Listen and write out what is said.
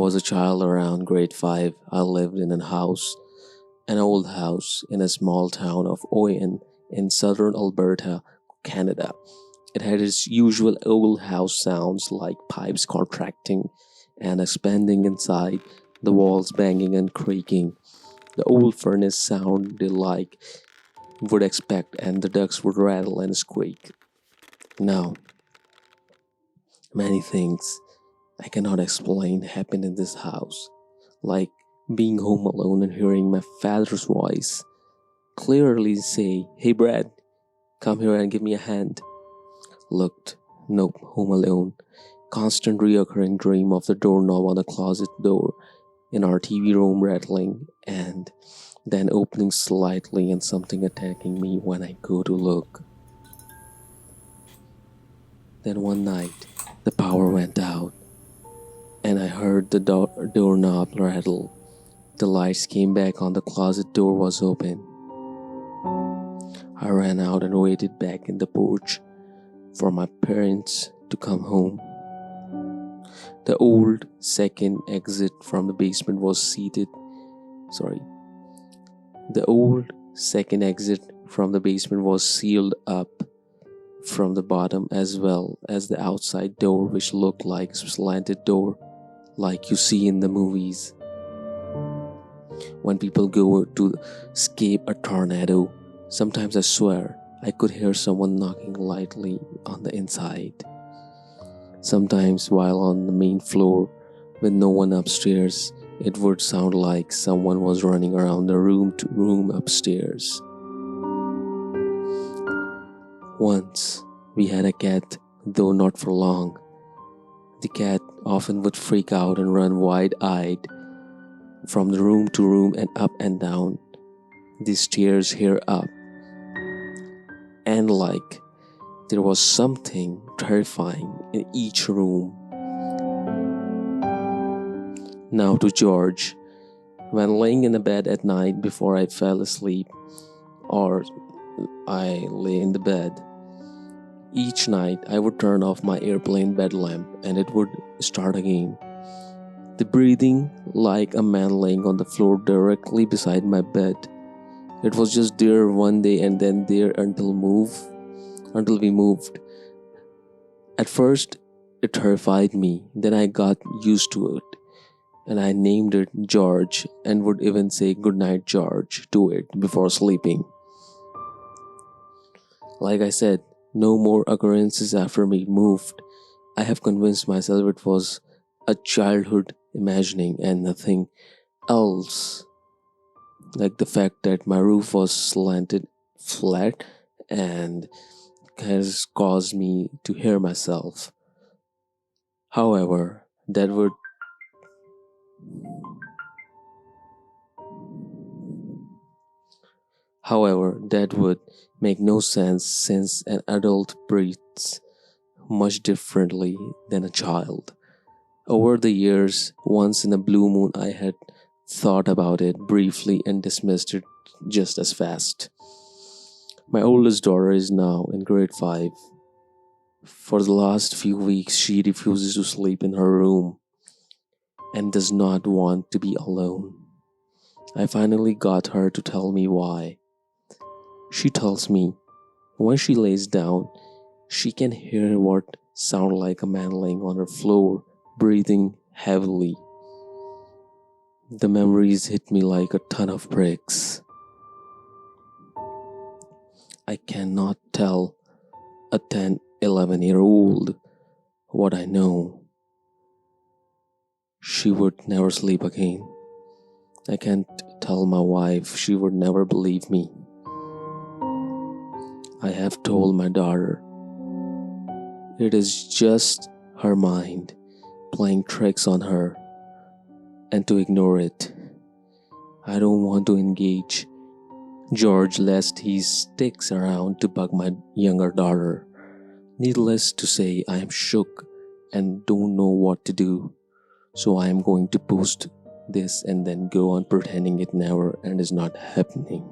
was a child around grade 5, I lived in an old house in a small town of Oyen in southern Alberta, Canada. It had its usual old house sounds like pipes contracting and expanding inside, the walls banging and creaking. The old furnace sounded like would expect, and the ducks would rattle and squeak. Now, many things I cannot explain happened in this house, like being home alone and hearing my father's voice clearly say, "Hey Brad, come here and give me a hand." Looked, nope, home alone. Constant reoccurring dream of the doorknob on the closet door in our TV room rattling and then opening slightly and something attacking me when I go to look. Then one night, the power went out and I heard the doorknob rattle. The lights came back on, the closet door was open. I ran out and waited back in the porch for my parents to come home. The old second exit from the basement was The old second exit from the basement was sealed up from the bottom as well as the outside door, which looked like a slanted door like you see in the movies. When people go to escape a tornado, sometimes I swear I could hear someone knocking lightly on the inside. Sometimes while on the main floor with no one upstairs, it would sound like someone was running around the room to room upstairs. Once we had a cat, though not for long. The cat often would freak out and run wide-eyed from the room to room and up and down the stairs here up. And like there was something terrifying in each room. Now to George. When laying in the bed at night before I fell asleep, or I lay in the bed, each night I would turn off my airplane bed lamp and it would start again. The breathing like a man laying on the floor directly beside my bed. It was just there one day and then there until we moved. At first, it terrified me. Then I got used to it. And I named it George and would even say "Goodnight, George" to it before sleeping. Like I said, no more occurrences after we moved. I have convinced myself it was a childhood imagining and nothing else. Like the fact that my roof was slanted flat and has caused me to hear myself. However, that would make no sense since an adult breathes much differently than a child. Over the years, once in a blue moon, I had thought about it briefly and dismissed it just as fast. My oldest daughter is now in grade 5. For the last few weeks, she refuses to sleep in her room and does not want to be alone. I finally got her to tell me why. She tells me when she lays down, she can hear what sounds like a man laying on her floor, breathing heavily. The memories hit me like a ton of bricks. I cannot tell a 10, 11-year-old what I know. She would never sleep again. I can't tell my wife, she would never believe me. I have told my daughter it is just her mind playing tricks on her and to ignore it. I don't want to engage George lest he sticks around to bug my younger daughter. Needless to say, I am shook and don't know what to do. So I am going to post this and then go on pretending it never and is not happening.